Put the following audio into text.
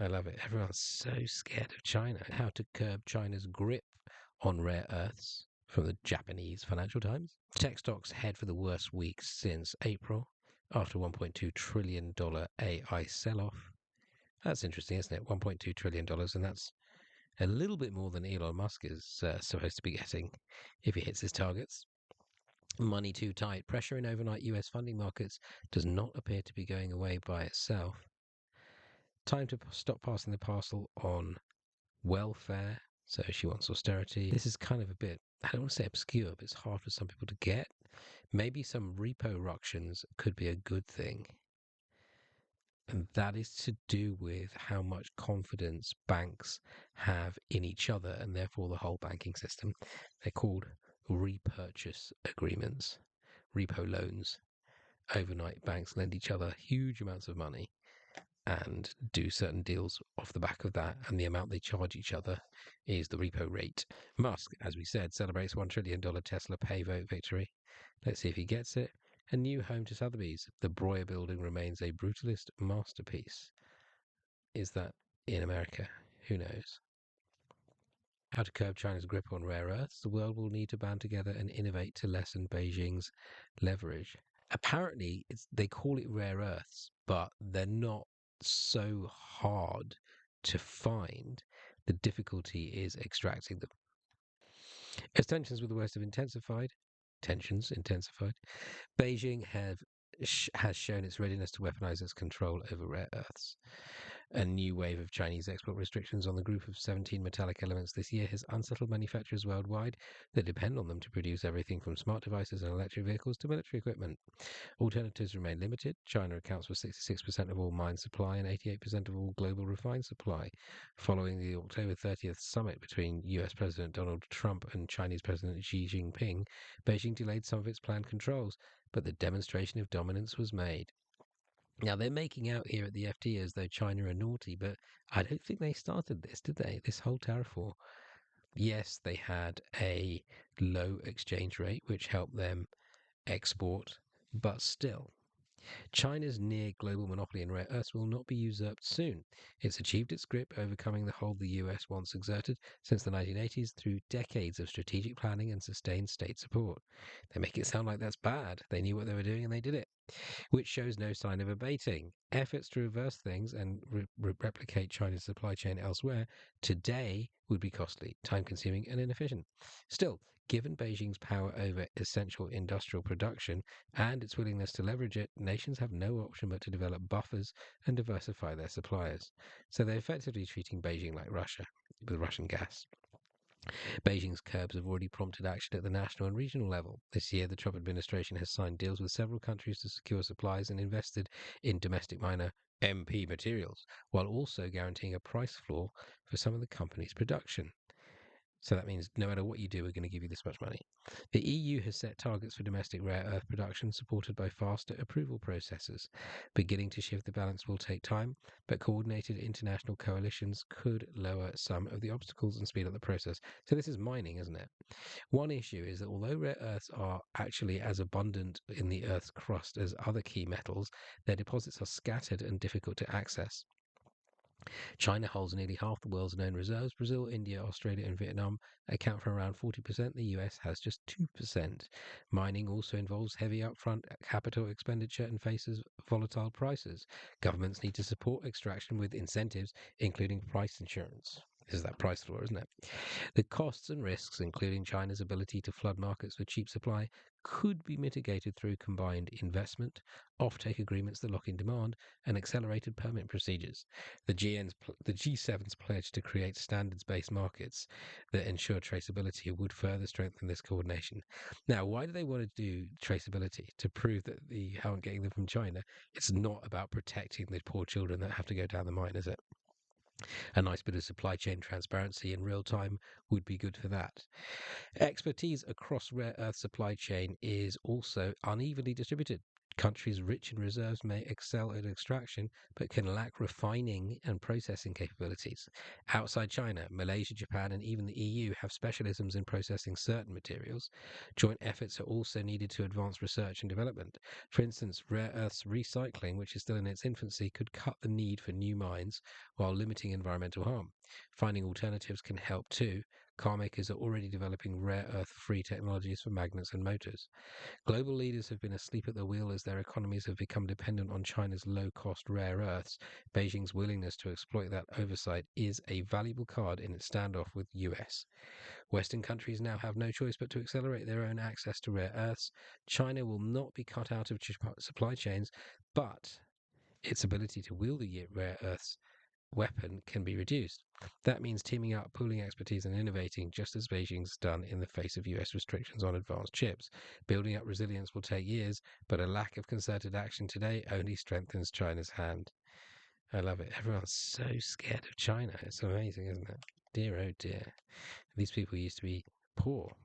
I love it. Everyone's so scared of China. How to curb China's grip on rare earths from the Japanese Financial Times. Tech stocks head for the worst week since April after $1.2 trillion AI sell off. That's interesting, isn't it? $1.2 trillion, and that's a little bit more than Elon Musk is supposed to be getting if he hits his targets. Money too tight. Pressure in overnight US funding markets does not appear to be going away by itself. Time to stop passing the parcel on welfare. So she wants austerity. This is kind of a bit, I don't want to say obscure, but it's hard for some people to get. Maybe some repo ructions could be a good thing. And that is to do with how much confidence banks have in each other and therefore the whole banking system. They're called repurchase agreements, repo loans. Overnight banks lend each other huge amounts of money and do certain deals off the back of that, and the amount they charge each other is the repo rate. Musk, as we said, celebrates $1 trillion Tesla pay vote victory. Let's see if he gets it. A new home to Sotheby's. The Breuer building remains a brutalist masterpiece. Is that in America? Who knows? How to curb China's grip on rare earths. The world will need to band together and innovate to lessen Beijing's leverage. Apparently, they call it rare earths, but they're not so hard to find. The difficulty is extracting them. As tensions with the West have intensified, Beijing has shown its readiness to weaponize its control over rare earths. A new wave of Chinese export restrictions on the group of 17 metallic elements this year has unsettled manufacturers worldwide that depend on them to produce everything from smart devices and electric vehicles to military equipment. Alternatives remain limited. China accounts for 66% of all mine supply and 88% of all global refined supply. Following the October 30th summit between US President Donald Trump and Chinese President Xi Jinping, Beijing delayed some of its planned controls, but the demonstration of dominance was made. Now, they're making out here at the FT as though China are naughty, but I don't think they started this, did they? This whole tariff war. Yes, they had a low exchange rate, which helped them export, but still. China's near global monopoly in rare earths will not be usurped soon. It's achieved its grip, overcoming the hold the US once exerted since the 1980s through decades of strategic planning and sustained state support. They make it sound like that's bad. They knew what they were doing and they did it, which shows no sign of abating. Efforts to reverse things and replicate China's supply chain elsewhere today would be costly, time-consuming, and inefficient. Still, given Beijing's power over essential industrial production and its willingness to leverage it, nations have no option but to develop buffers and diversify their suppliers. So they're effectively treating Beijing like Russia, with Russian gas. Beijing's curbs have already prompted action at the national and regional level. This year, the Trump administration has signed deals with several countries to secure supplies and invested in domestic miner MP materials, while also guaranteeing a price floor for some of the company's production. So that means no matter what you do, we're going to give you this much money. The EU has set targets for domestic rare earth production supported by faster approval processes. Beginning to shift the balance will take time, but coordinated international coalitions could lower some of the obstacles and speed up the process. So this is mining, isn't it? One issue is that although rare earths are actually as abundant in the Earth's crust as other key metals, their deposits are scattered and difficult to access. China holds nearly half the world's known reserves. Brazil, India, Australia, and Vietnam account for around 40%. The US has just 2%. Mining also involves heavy upfront capital expenditure and faces volatile prices. Governments need to support extraction with incentives, including price insurance. This is that price floor, isn't it? The costs and risks, including China's ability to flood markets with cheap supply, could be mitigated through combined investment, offtake agreements that lock in demand, and accelerated permit procedures. The G7's pledge to create standards-based markets that ensure traceability would further strengthen this coordination. Now, why do they want to do traceability? To prove that they aren't getting them from China. It's not about protecting the poor children that have to go down the mine, is it? A nice bit of supply chain transparency in real time would be good for that. Expertise across rare earth supply chain is also unevenly distributed. Countries rich in reserves may excel at extraction, but can lack refining and processing capabilities. Outside China, Malaysia, Japan, and even the EU have specialisms in processing certain materials. Joint efforts are also needed to advance research and development. For instance, rare earths recycling, which is still in its infancy, could cut the need for new mines while limiting environmental harm. Finding alternatives can help too. Car makers are already developing rare earth free technologies for magnets and motors. Global leaders have been asleep at the wheel as their economies have become dependent on China's low cost rare earths. Beijing's willingness to exploit that oversight is a valuable card in its standoff with US. Western countries now have no choice but to accelerate their own access to rare earths. China will not be cut out of supply chains, but its ability to wield the rare earths weapon can be reduced. That means teaming up, pooling expertise, and innovating, just as Beijing's done in the face of US restrictions on advanced chips. Building up resilience will take years, but a lack of concerted action today only strengthens China's hand. I love it. Everyone's so scared of China. It's amazing, isn't it? Dear, oh dear. These people used to be poor